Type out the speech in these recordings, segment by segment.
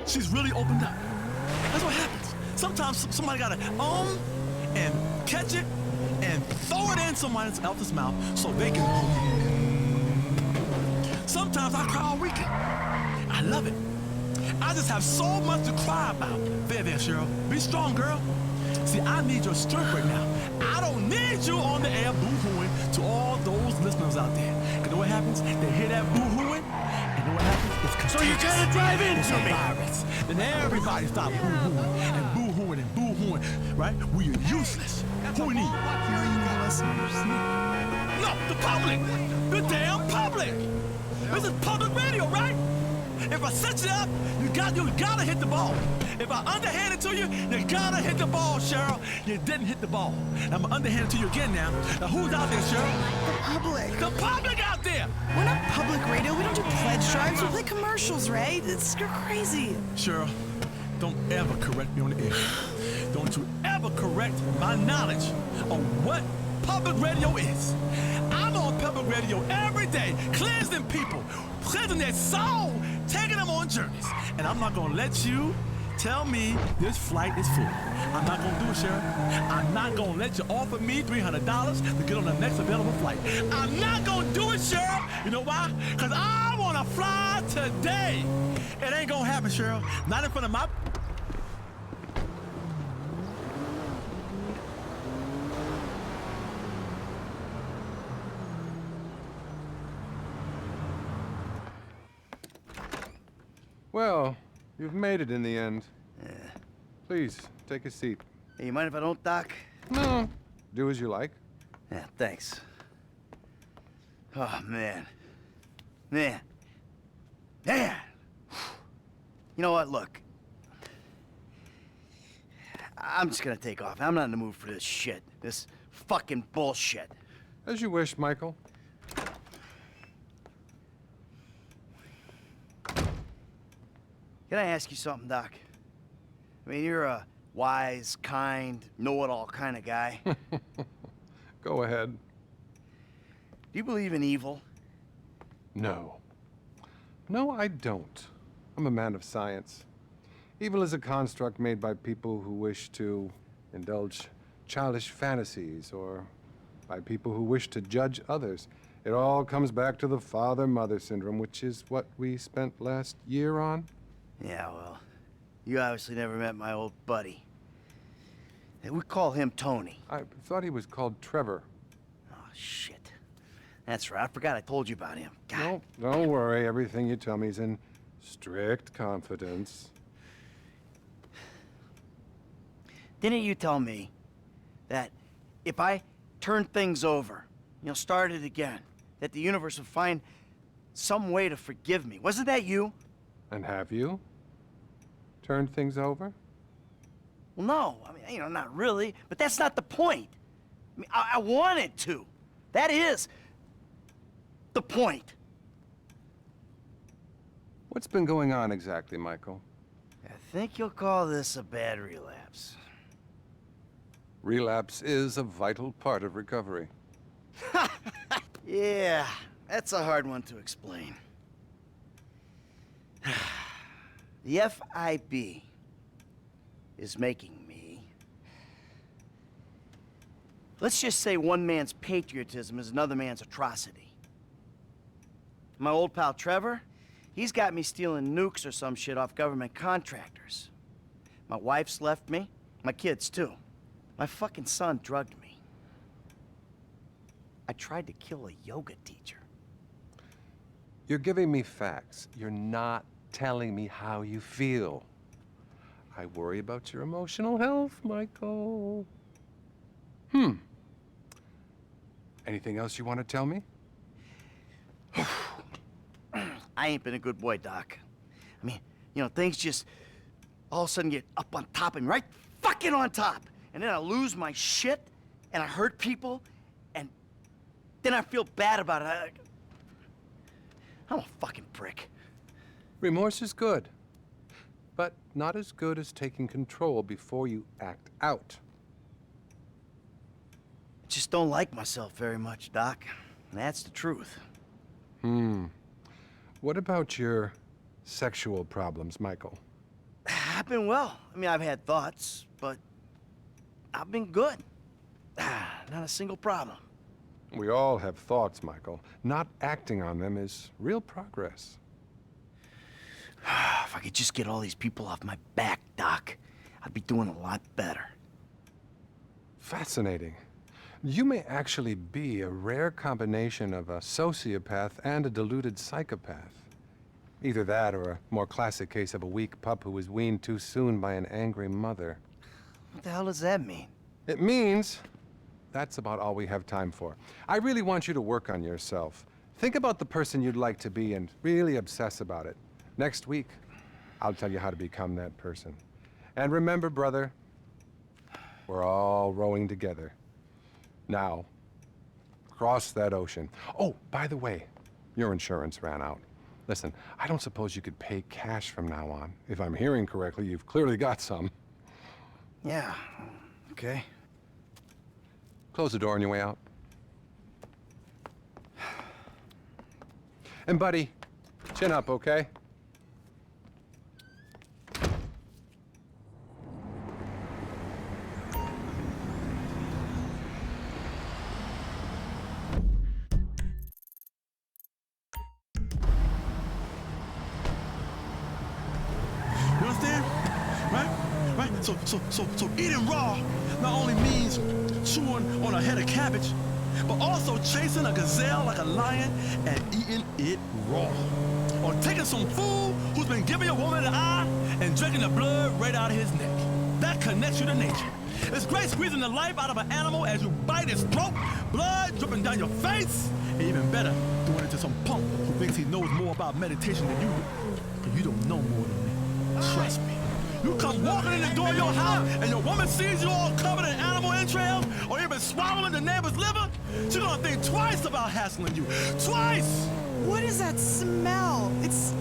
She's really opened up. That's what happens. Sometimes somebody gotta and catch it and throw it in someone else's mouth so they can. Sometimes I cry all weekend. I love it. I just have so much to cry about. There, Cheryl. Be strong, girl. See, I need your strength right now. I don't need you on the air boo-hooing to all those listeners out there. You know what happens? They hear that boo-hooing, and you know what happens? It's contagious. So you're trying to drive into me. Virus. Then everybody stop boo-hooing and boo-hooing and boo-hooing, right? We are useless. Who we need? Your listeners. No, the public. The damn public. This is public radio, right? If I set you up, you gotta hit the ball. If I underhand it to you, you gotta hit the ball, Cheryl. You didn't hit the ball. I'm gonna underhand it to you again now. Now who's out there, Cheryl? The public. The public out there! We're not public radio. We don't do pledge drives. We play commercials, Ray. You're crazy. Cheryl, don't ever correct me on the air. Don't you ever correct my knowledge on what public radio is. I'm on public radio every day, cleansing people, cleansing their soul, taking them on journeys. And I'm not gonna let you tell me this flight is full. I'm not gonna do it, Cheryl. I'm not gonna let you offer me $300 to get on the next available flight. I'm not gonna do it, Cheryl. You know why? Because I wanna fly today. It ain't gonna happen, Cheryl. Not in front of my... Well, you've made it in the end. Yeah. Please, take a seat. Hey, you mind if I don't, Doc? No. Do as you like. Yeah, thanks. Oh, man. Man. Man! You know what, look. I'm just gonna take off. I'm not in the mood for this shit. This fucking bullshit. As you wish, Michael. Can I ask you something, Doc? I mean, you're a wise, kind, know-it-all kind of guy. Go ahead. Do you believe in evil? No. No, I don't. I'm a man of science. Evil is a construct made by people who wish to indulge childish fantasies, or by people who wish to judge others. It all comes back to the father-mother syndrome, which is what we spent last year on. Yeah, well, you obviously never met my old buddy. We call him Tony. I thought he was called Trevor. Oh, shit. That's right. I forgot I told you about him. God. No, don't worry. Everything you tell me is in strict confidence. Didn't you tell me that if I turned things over, start it again, that the universe would find some way to forgive me? Wasn't that you? And have you turned things over? Well, no. I mean, not really. But that's not the point. I mean, I wanted to. That is the point. What's been going on exactly, Michael? I think you'll call this a bad relapse. Relapse is a vital part of recovery. Yeah, that's a hard one to explain. The FIB is making me... Let's just say one man's patriotism is another man's atrocity. My old pal Trevor, he's got me stealing nukes or some shit off government contractors. My wife's left me, my kids too. My fucking son drugged me. I tried to kill a yoga teacher. You're giving me facts. You're not telling me how you feel. I worry about your emotional health, Michael. Anything else you want to tell me? I ain't been a good boy, Doc. I mean, things just all of a sudden get up on top of me, right fucking on top. And then I lose my shit, and I hurt people, and then I feel bad about it. I'm a fucking prick. Remorse is good, but not as good as taking control before you act out. I just don't like myself very much, Doc. And that's the truth. What about your sexual problems, Michael? been well. I mean, I've had thoughts, but I've been good. Not a single problem. We all have thoughts, Michael. Not acting on them is real progress. If I could just get all these people off my back, Doc, I'd be doing a lot better. Fascinating. You may actually be a rare combination of a sociopath and a deluded psychopath. Either that or a more classic case of a weak pup who was weaned too soon by an angry mother. What the hell does that mean? It means that's about all we have time for. I really want you to work on yourself. Think about the person you'd like to be and really obsess about it. Next week, I'll tell you how to become that person. And remember, brother, we're all rowing together. Now, cross that ocean. Oh, by the way, your insurance ran out. Listen, I don't suppose you could pay cash from now on. If I'm hearing correctly, you've clearly got some. Yeah, okay. Close the door on your way out. And buddy, chin up, okay? You understand? Right? So eating raw not only means chewing on a head of cabbage, but also chasing a gazelle like a lion and eating it raw. Or taking some fool who's been giving a woman an eye and drinking the blood right out of his neck. That connects you to nature. It's great squeezing the life out of an animal as you bite its throat, blood dripping down your face, and even better, doing it to some punk who thinks he knows more about meditation than you do. But you don't know more than me. Trust me. You come walking in the door of your house and your woman sees you all covered in animal entrails or even swallowing the neighbor's liver, she's gonna think twice about hassling you. Twice! What is that smell? It's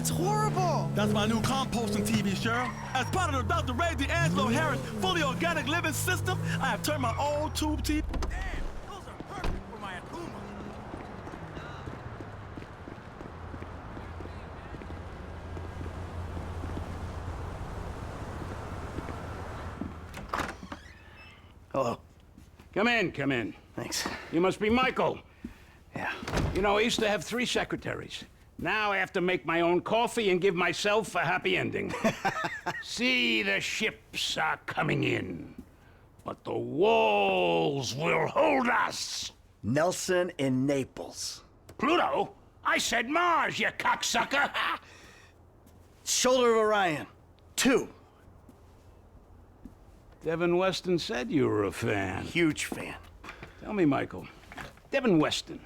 horrible. That's my new composting TV, Cheryl. As part of the Dr. Ray D'Angelo Harris fully organic living system, I have turned my old tube TV. Damn, those are perfect for my Akuma. Hello. Come in, come in. Thanks. You must be Michael. Yeah. You know, I used to have 3 secretaries. Now I have to make my own coffee and give myself a happy ending. See, the ships are coming in, but the walls will hold us. Nelson in Naples. Pluto? I said Mars, you cocksucker! Shoulder of Orion. 2. Devin Weston said you were a fan. Huge fan. Tell me, Michael, Devin Weston,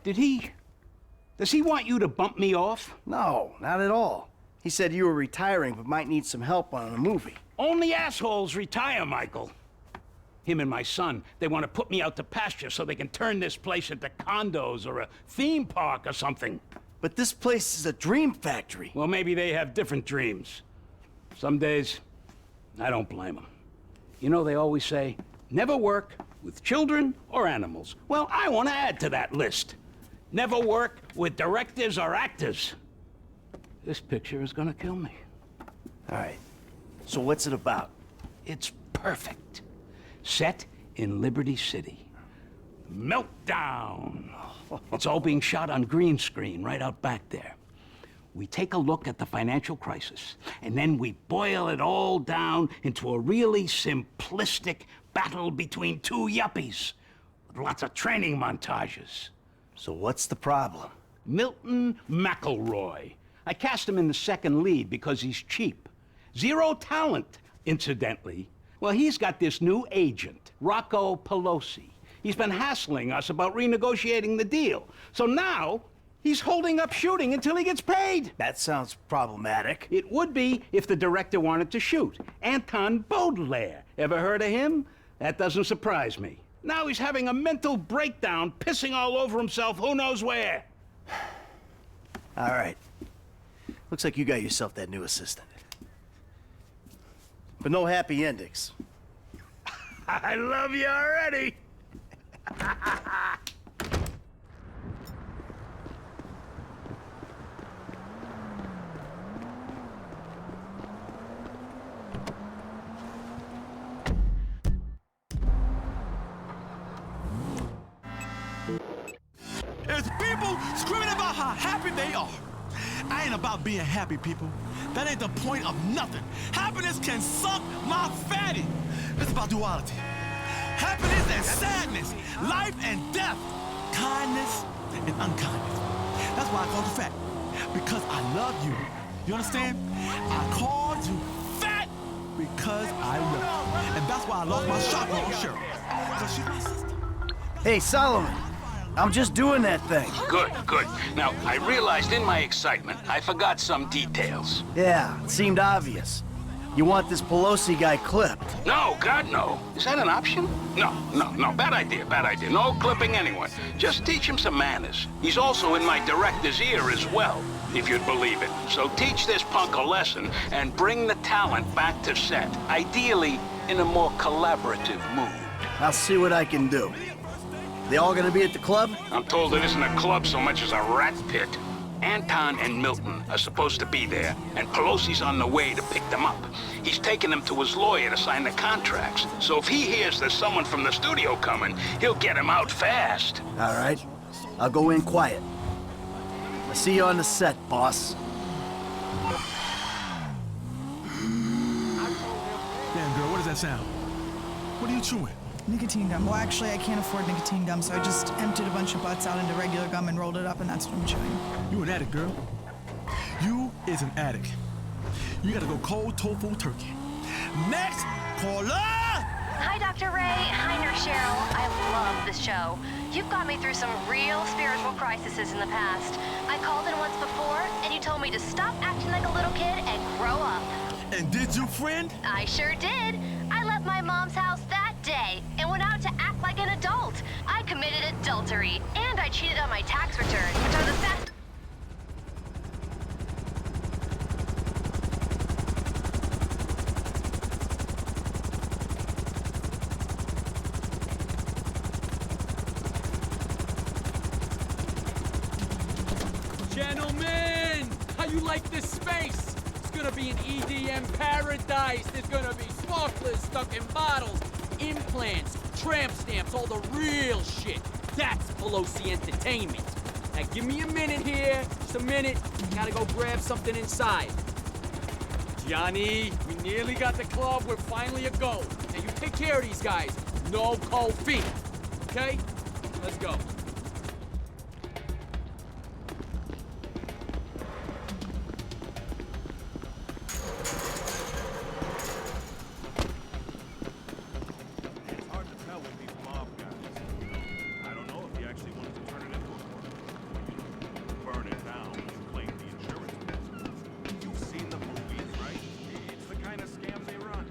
does he want you to bump me off? No, not at all. He said you were retiring but might need some help on a movie. Only assholes retire, Michael. Him and my son, they want to put me out to pasture so they can turn this place into condos or a theme park or something. But this place is a dream factory. Well, maybe they have different dreams. Some days, I don't blame them. You know, they always say, never work with children or animals. Well, I want to add to that list. Never work with directors or actors. This picture is gonna kill me. All right. So what's it about? It's perfect. Set in Liberty City. Meltdown. It's all being shot on green screen right out back there. We take a look at the financial crisis, and then we boil it all down into a really simplistic battle between 2 yuppies with lots of training montages. So what's the problem? Milton McElroy. I cast him in the second lead because he's cheap. 0 talent, incidentally. Well, he's got this new agent, Rocco Pelosi. He's been hassling us about renegotiating the deal. So now, he's holding up shooting until he gets paid. That sounds problematic. It would be if the director wanted to shoot. Anton Baudelaire. Ever heard of him? That doesn't surprise me. Now he's having a mental breakdown, pissing all over himself who knows where. All right. Looks like you got yourself that new assistant. But no happy endings. I love you already. they are. I ain't about being happy, people. That ain't the point of nothing. Happiness can suck my fatty. It's about duality. Happiness and sadness, life and death, kindness and unkindness. That's why I called you fat, because I love you. You understand? I called you fat because I love you. And that's why I lost my chakra on Cheryl. Because she's my sister. Hey, Solomon, I'm just doing that thing. Good, good. Now, I realized in my excitement, I forgot some details. Yeah, it seemed obvious. You want this Pelosi guy clipped. No, God, no. Is that an option? No. Bad idea, bad idea. No clipping anyone. Just teach him some manners. He's also in my director's ear as well, if you'd believe it. So teach this punk a lesson and bring the talent back to set. Ideally, in a more collaborative mood. I'll see what I can do. They all gonna be at the club? I'm told it isn't a club so much as a rat pit. Anton and Milton are supposed to be there, and Pelosi's on the way to pick them up. He's taking them to his lawyer to sign the contracts. So if he hears there's someone from the studio coming, he'll get him out fast. All right. I'll go in quiet. I'll see you on the set, boss. Damn, girl, what does that sound? What are you chewing? Nicotine gum. Well, actually, I can't afford nicotine gum, so I just emptied a bunch of butts out into regular gum and rolled it up, and that's what I'm chewing. You an addict, girl. You is an addict. You gotta go cold tofu turkey. Next, caller! Hi, Dr. Ray. Hi, Nurse Cheryl. I love this show. You've got me through some real spiritual crises in the past. I called in once before, and you told me to stop acting like a little kid and grow up. And did you, friend? I sure did. I left my mom's house that day and went out to act like an adult. I committed adultery, and I cheated on my tax returns, which are the best. Gentlemen, how you like this space? It's gonna be an EDM paradise. There's gonna be sparklers stuck in bottles, implants, tramp stamps, all the real shit. That's Pelosi Entertainment. Now give me a minute here, just a minute. Gotta go grab something inside. Johnny, we nearly got the club. We're finally a go. Now you take care of these guys. No cold feet. Okay? Let's go. It's hard to tell with these mob guys. I don't know if he actually wanted to turn it into a corner. Burn it down and claim the insurance business. You've seen the movies, right? It's the kind of scams they run.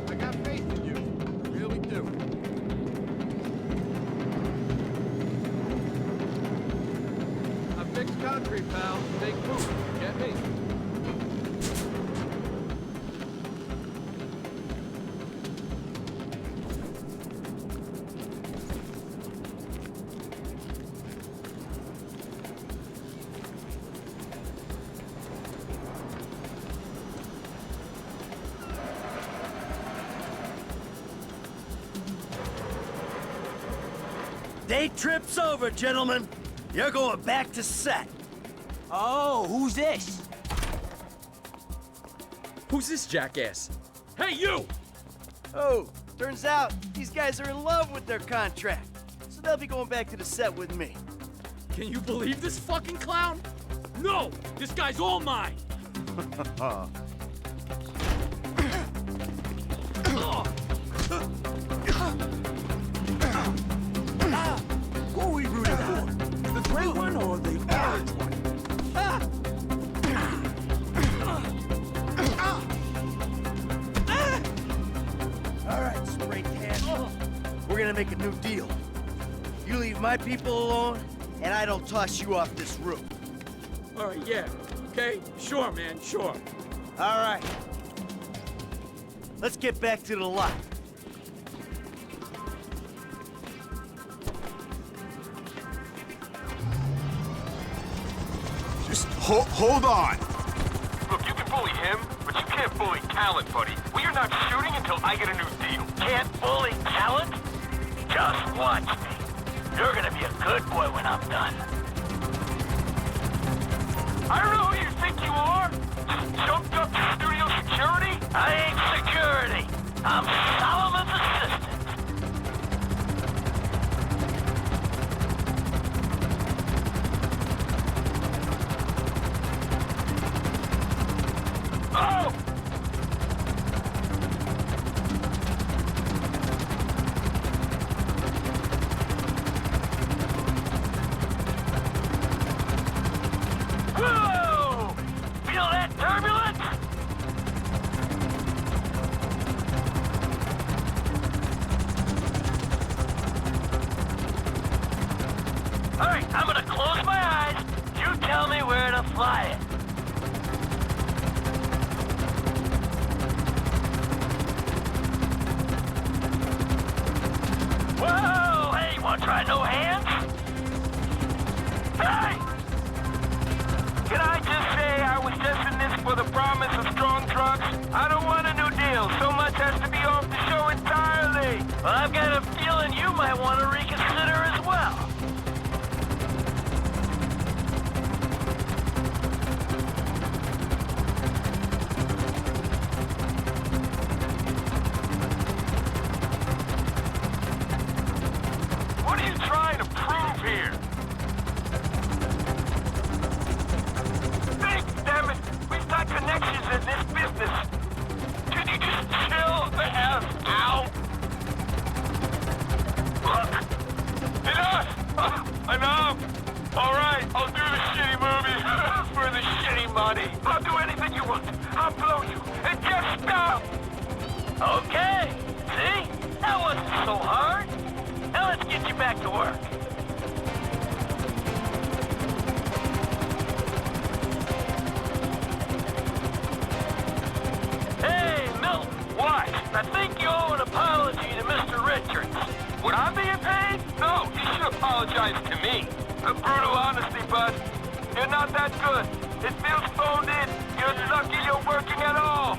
I got faith in you. Really do. I fixed concrete, pal. Make move. Get me. Day trip's over, gentlemen. You're going back to set. Oh, who's this? Who's this jackass? Hey, you! Oh, turns out these guys are in love with their contract. So they'll be going back to the set with me. Can you believe this fucking clown? No! This guy's all mine! Who are we rooting for? The great one or the orange one? All right, spray can. we're gonna make a new deal. You leave my people alone, and I don't toss you off this roof. All right, yeah. Okay? Sure, man, sure. All right. Let's get back to the lot. Just hold on. Look, you can bully him, but you can't bully talent, buddy. We are not shooting until I get a new deal. Can't bully talent? Just watch me. You're gonna be a good boy when I'm done. I don't know who you think you are. Just jumped up to studio security? I ain't security. I'm Solomon's assistant. Oh! Whoa! Feel that turbulence? All right, I'm gonna close my eyes. You tell me where to fly it. Whoa! Hey, you wanna try no hands? Hey! Can I just say I was just in this for the promise of strong trucks? I don't want a new deal. So much has to be off the show entirely. Well, I've got a feeling you might want to reconsider as well. What are you trying to prove here? Think, damn it! We've got connections in this business. Can you just chill the F out? Look! Enough! Enough! Alright, I'll do the shitty movie for the shitty money. I'll do anything you want. I'll blow you. And just stop! Okay. See? That wasn't so hard. Now let's get you back to work. Hey, Milton. What? I think you owe an apology to Mr. Richards. Would I be paid? No, you should apologize to me. The brutal honesty, bud. You're not that good. It feels phoned in. You're lucky you're working at all.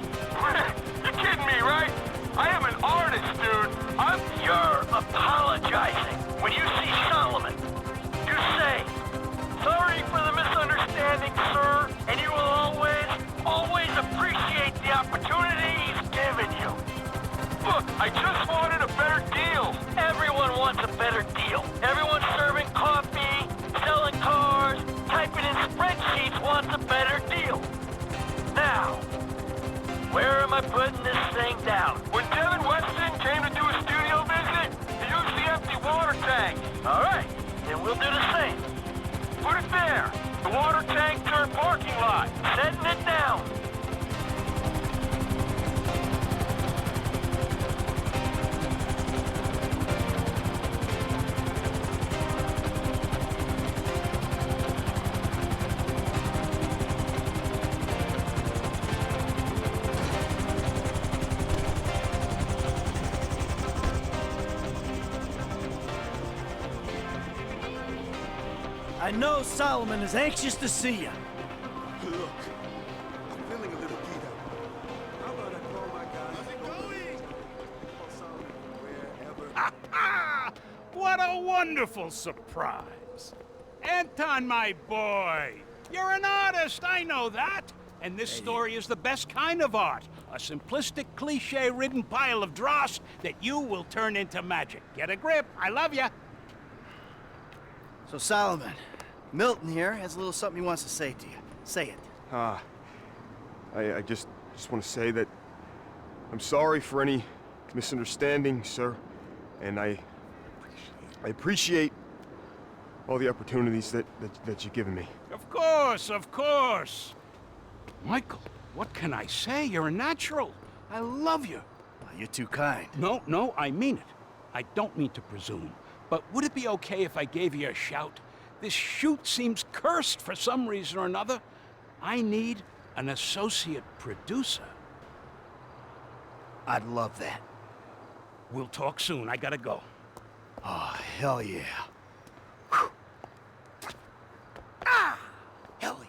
You're kidding me, right? I am an artist, dude. You're apologizing. When you see Solomon, you say, "Sorry for the misunderstanding, sir," and you will always appreciate the opportunity he's given you. Look, I just wanted a better deal. Everyone wants a better deal. Everyone serving coffee, selling cars, typing in spreadsheets wants a better deal. Now, where am I putting this thing down? When Devin Weston came to do a studio visit, he used the empty water tank. All right, then we'll do the same. Put it there. The water tank turned parking lot. Setting it down. I know Solomon is anxious to see you. Look, I'm feeling a little beat up. How about I call my guys? How's it going? Wherever. What a wonderful surprise. Anton, my boy. You're an artist, I know that. And this story is the best kind of art. A simplistic, cliche-ridden pile of dross that you will turn into magic. Get a grip. I love you. So Solomon, Milton here has a little something he wants to say to you. Say it. I just want to say that I'm sorry for any misunderstanding, sir. And I appreciate all the opportunities that you've given me. Of course, of course. Michael, what can I say? You're a natural. I love you. Well, you're too kind. No, I mean it. I don't mean to presume, but would it be okay if I gave you a shout? This shoot seems cursed for some reason or another. I need an associate producer. I'd love that. We'll talk soon. I gotta go. Oh, hell yeah. Whew. Ah! Hell yeah.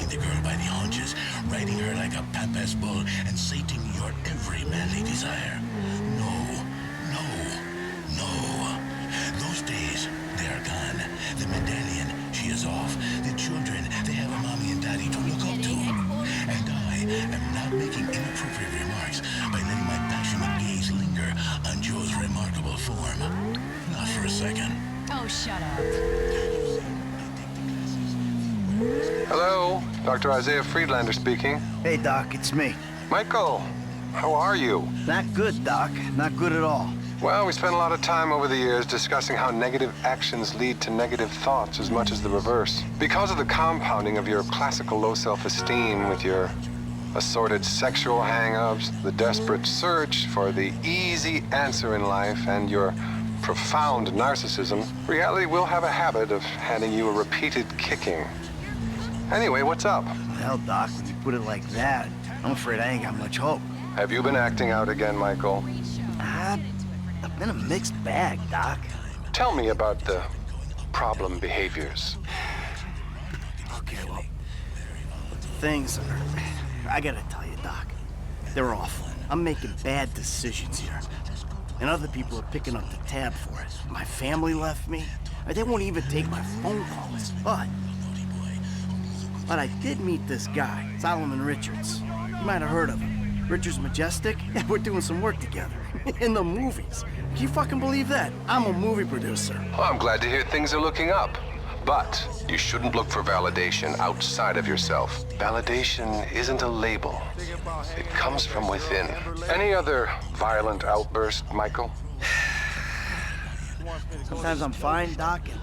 The girl by the haunches, riding her like a pampas bull and sating your every manly desire. No, no, no. Those days, they are gone. The medallion, she is off. The children, they have a mommy and daddy to look up to. And I am not making inappropriate remarks by letting my passionate gaze linger on Joe's remarkable form. Not for a second. Oh, shut up. Hello, Dr. Isaiah Friedlander speaking. Hey, Doc, it's me. Michael, how are you? Not good, Doc. Not good at all. Well, we spent a lot of time over the years discussing how negative actions lead to negative thoughts as much as the reverse. Because of the compounding of your classical low self-esteem with your assorted sexual hang-ups, the desperate search for the easy answer in life, and your profound narcissism, reality will have a habit of handing you a repeated kicking. Anyway, what's up? Well, Doc, when you put it like that, I'm afraid I ain't got much hope. Have you been acting out again, Michael? I've been a mixed bag, Doc. Tell me about the problem behaviors. Okay, well, things are... I gotta tell you, Doc, they're awful. I'm making bad decisions here. And other people are picking up the tab for it. My family left me. They won't even take my phone calls. But I did meet this guy, Solomon Richards. You might have heard of him. Richards Majestic? Yeah, we're doing some work together. In the movies. Can you fucking believe that? I'm a movie producer. Well, I'm glad to hear things are looking up. But you shouldn't look for validation outside of yourself. Validation isn't a label. It comes from within. Any other violent outburst, Michael? Sometimes I'm fine, Doc, and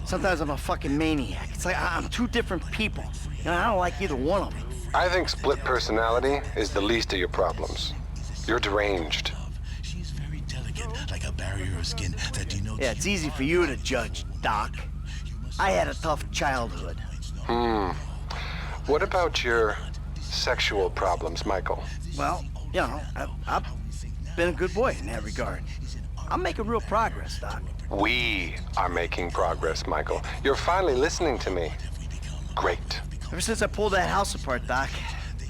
sometimes I'm a fucking maniac. It's like I'm two different people. You know, I don't like either one of them. I think split personality is the least of your problems. You're deranged. She's very delicate, like a barrier of skin that denotes... Yeah, it's easy for you to judge, Doc. I had a tough childhood. What about your sexual problems, Michael? Well, you know, I've been a good boy in that regard. I'm making real progress, Doc. We are making progress, Michael. You're finally listening to me. Great. Ever since I pulled that house apart, Doc,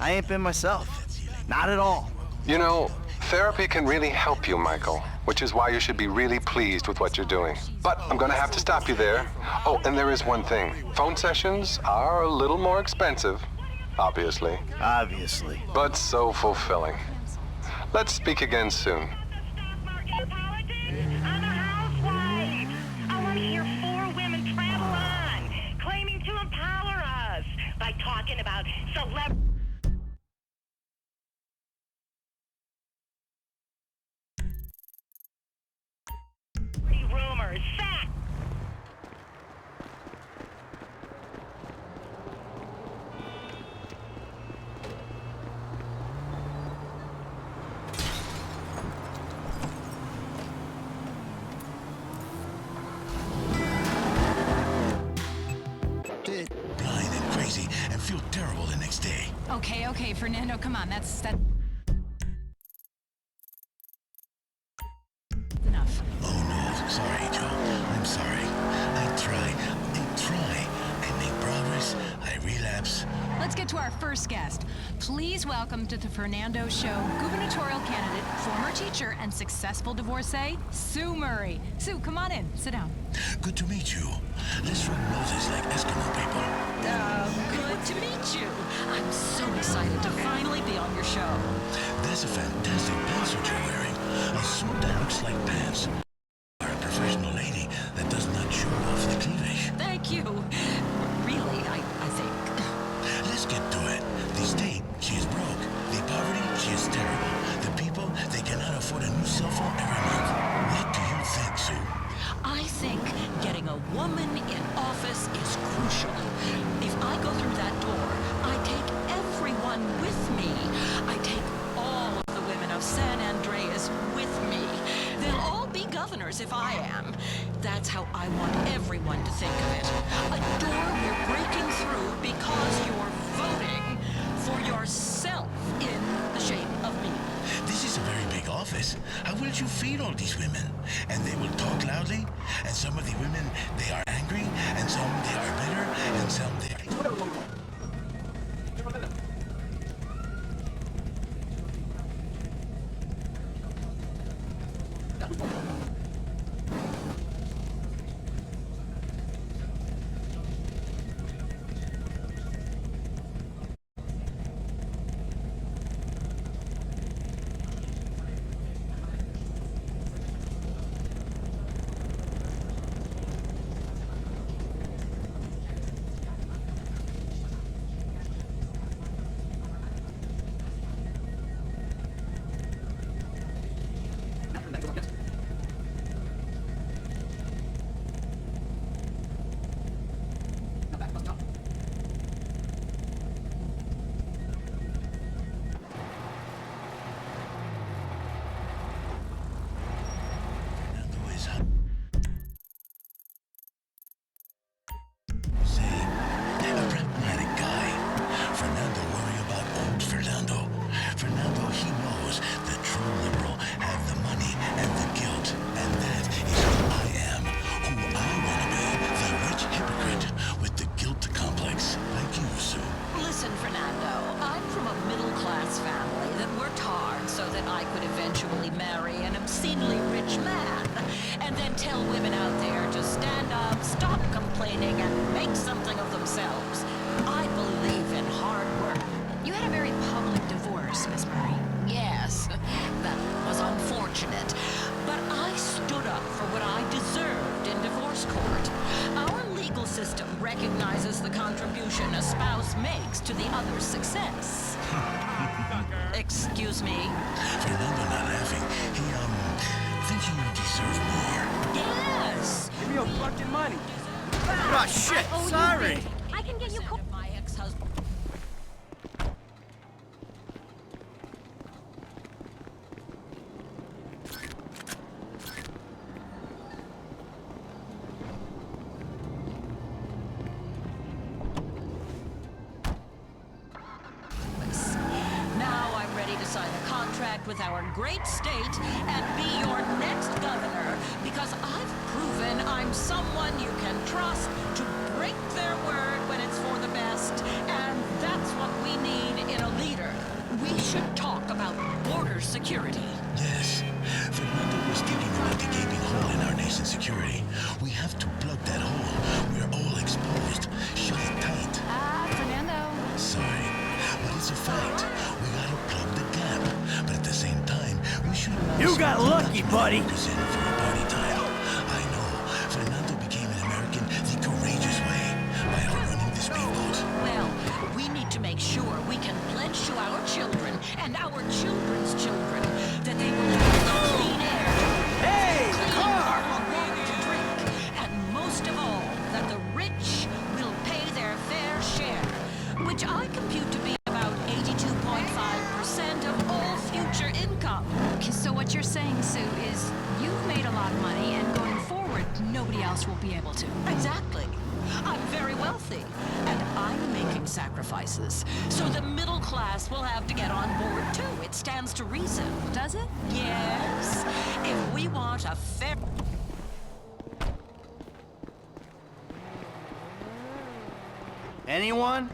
I ain't been myself. Not at all. You know, therapy can really help you, Michael, which is why you should be really pleased with what you're doing. But I'm gonna have to stop you there. Oh, and there is one thing. Phone sessions are a little more expensive, obviously. Obviously. But so fulfilling. Let's speak again soon. I'm a housewife. I want to hear four women travel on, claiming to empower us by talking about celebrity rumors, facts. blind and crazy and feel terrible the next day. Okay, Fernando, come on, that's enough. Oh no, sorry, Joe. I'm sorry. I try. I make progress. I relapse. Let's get to our first guest. Please welcome to the Fernando Show gubernatorial candidate, former teacher, and successful divorcee, Sue Murray. Sue, come on in. Sit down. Good to meet you. Let's rub noses like Eskimo people. Good to meet you. I'm so excited to finally be on your show. That's a fantastic pantsuit you're wearing. A suit that looks like pants. Or a professional lady that does not show off the cleavage. Thank you. Really, I think. Let's get to it. The state, she is broke. The poverty, she is terrible. The people, they cannot afford a new cell phone every month. What do you think, Sue? I think getting a woman in office is crucial. If I go through that door, I take everyone with me. I take all of the women of San Andreas with me. They'll all be governors if I am. That's how I want everyone to think of it. A door we're breaking through because you're voting for yourself in the shape of me. This is a very big office. How will you feed all these women? And they will talk loudly? And some of the women, they are angry, and some they are bitter, and some they are... recognizes the contribution a spouse makes to the other's success. Excuse me? Fernando not laughing. He, thinks you deserve more. Yes! Give me your fucking money. Oh, shit, sorry. I can get you... My ex-husband. Now I'm ready to sign a contract with our great state and be your next governor, because I've proven I'm someone you can trust to break their word when it's for the best, and that's what we need in a leader. We should talk about border security. Yes. Fernando was thinking about the gaping hole in our nation's security. We have to plug that hole. We're all exposed. Shut it tight. Fernando. Sorry, but it's a fact. We gotta plug the gap. But at the same time, we should... You got lucky, buddy. ...focus in for a party time. I know. Fernando became an American the courageous way by outrunning the speedboat. Well, we need to make sure we can pledge to our children and our children's children that they will have clean air, clean water to drink, and most of all, that the rich will pay their fair share, which I compute to be about 82.5% of all future income. So what you're saying, Sue, is you've made a lot of money, and going forward, nobody else will be able to. Exactly. I'm very wealthy, and I'm making sacrifices. So the middle class will have to get on board, too. It stands to reason. Does it? Yes. If we want a fair... Anyone?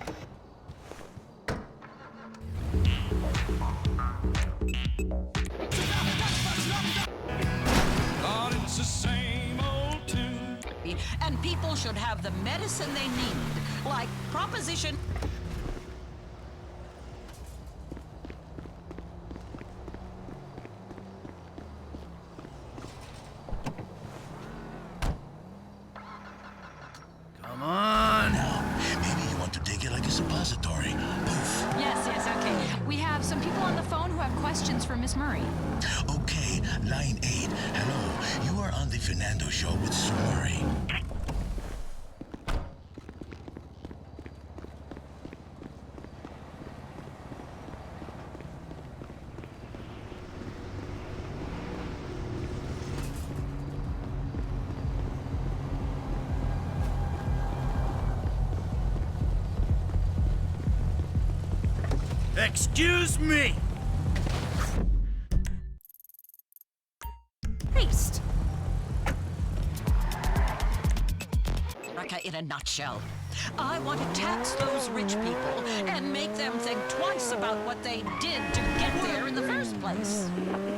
And people should have the medicine they need, like Proposition... Fernando show with Sue Murray. Excuse me! Haste. America in a nutshell. I want to tax those rich people and make them think twice about what they did to get there in the first place.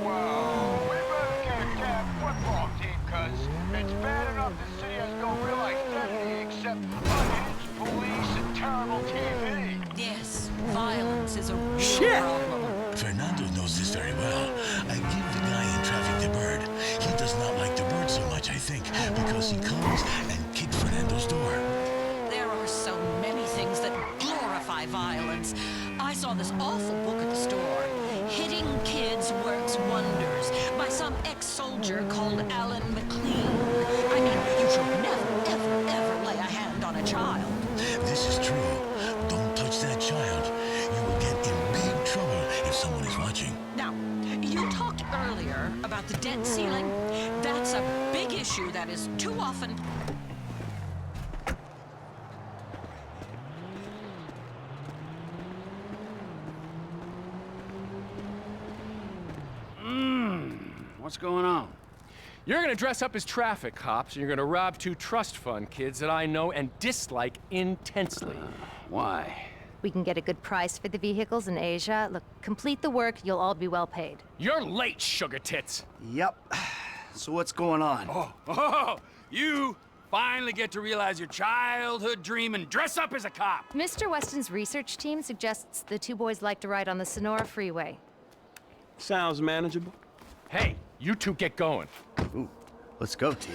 Well, we better get a damn football team, cuz it's bad enough the city has no real identity except onions, police, and terrible TV. Yes, violence is a real problem. Fernando knows this very well. I give the guy in traffic the bird. He does not like the bird so much, I think, because he comes and kicks Fernando's door. There are so many things that glorify violence. I saw this awful book at the store. Hitting Kids Works Wonders by some ex-soldier called Alan McLean. I mean, you should never, ever, ever lay a hand on a child. This is true. Don't touch that child. You will get in big trouble if someone is watching. Now, you talked earlier about the debt ceiling. That's a big issue that is too often... What's going on? You're gonna dress up as traffic cops, and you're gonna rob two trust fund kids that I know and dislike intensely. Why? We can get a good price for the vehicles in Asia. Look, complete the work, you'll all be well paid. You're late, sugar tits. Yep. So what's going on? Oh, you finally get to realize your childhood dream and dress up as a cop. Mr. Weston's research team suggests the two boys like to ride on the Sonora Freeway. Sounds manageable. Hey, you two get going. Ooh, let's go, T.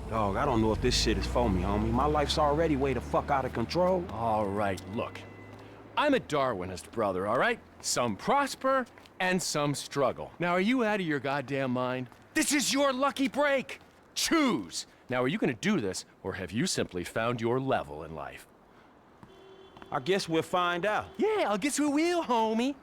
Dog, I don't know if this shit is for me, homie. My life's already way the fuck out of control. All right, look. I'm a Darwinist, brother, all right? Some prosper and some struggle. Now, are you out of your goddamn mind? This is your lucky break. Choose. Now, are you gonna do this, or have you simply found your level in life? I guess we'll find out. Yeah, I guess we will, homie.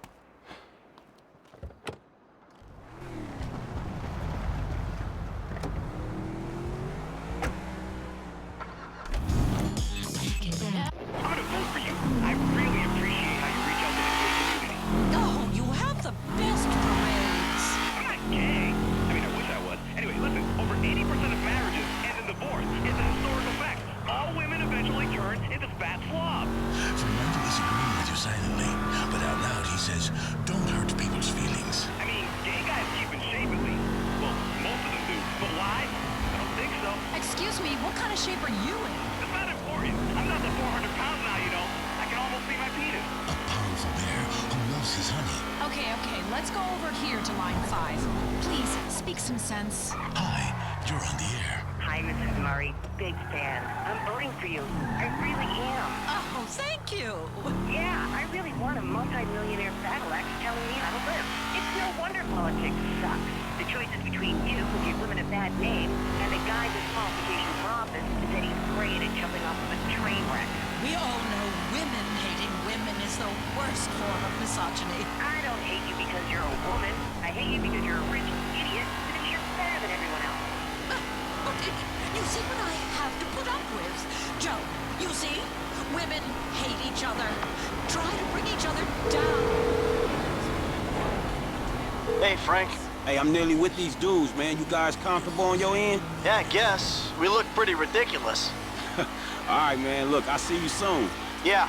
Oh, you have the best parades. I'm not gay. I mean, I wish I was. Anyway, listen, over 80% of marriages end in divorce. It's a historical fact. All women eventually turn into fat slobs. Fernando is agreeing with you silently, but out loud he says, don't hurt people's feelings. I mean, gay guys keep in shape at least. Well, most of them do. But why? I don't think so. Excuse me, what kind of shape are you in? It's not important. I'm not the 400 pounds now, you know. I can almost see my penis. A powerful bear who loves his honey. Okay, let's go over here to line 5. Please, speak some sense. Hi, you're on the air. Hi, Mrs. Murray. Big fan. I'm voting for you. I really am. Oh, thank you. Yeah, I really want a multi-millionaire battle axe telling me how to live. It's no wonder politics sucks. The choice is between you, who give women a bad name, and a guy whose qualification for office is that he's great at jumping off of a train wreck. We all know women hating women is the worst form of misogyny. I don't hate you because you're a woman. I hate you because you're a rich idiot who thinks you're better than everyone else. But you see what I have to put up with? Joe, you see? Women hate each other. Try to bring each other down. Hey, Frank. Hey, I'm nearly with these dudes, man. You guys comfortable on your end? Yeah, I guess. We look pretty ridiculous. All right, man. Look, I'll see you soon. Yeah.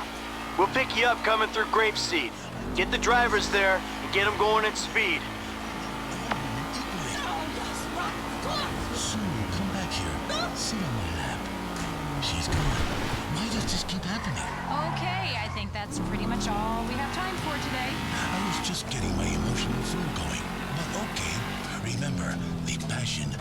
We'll pick you up coming through Grapeseed. Get the drivers there and get them going at speed. Sue, come back here. Sit on my lap. She's gone. Why does this keep happening? Okay, I think that's pretty much all we have time for today. I was just getting my emotional flow going. But okay. Remember, the passion...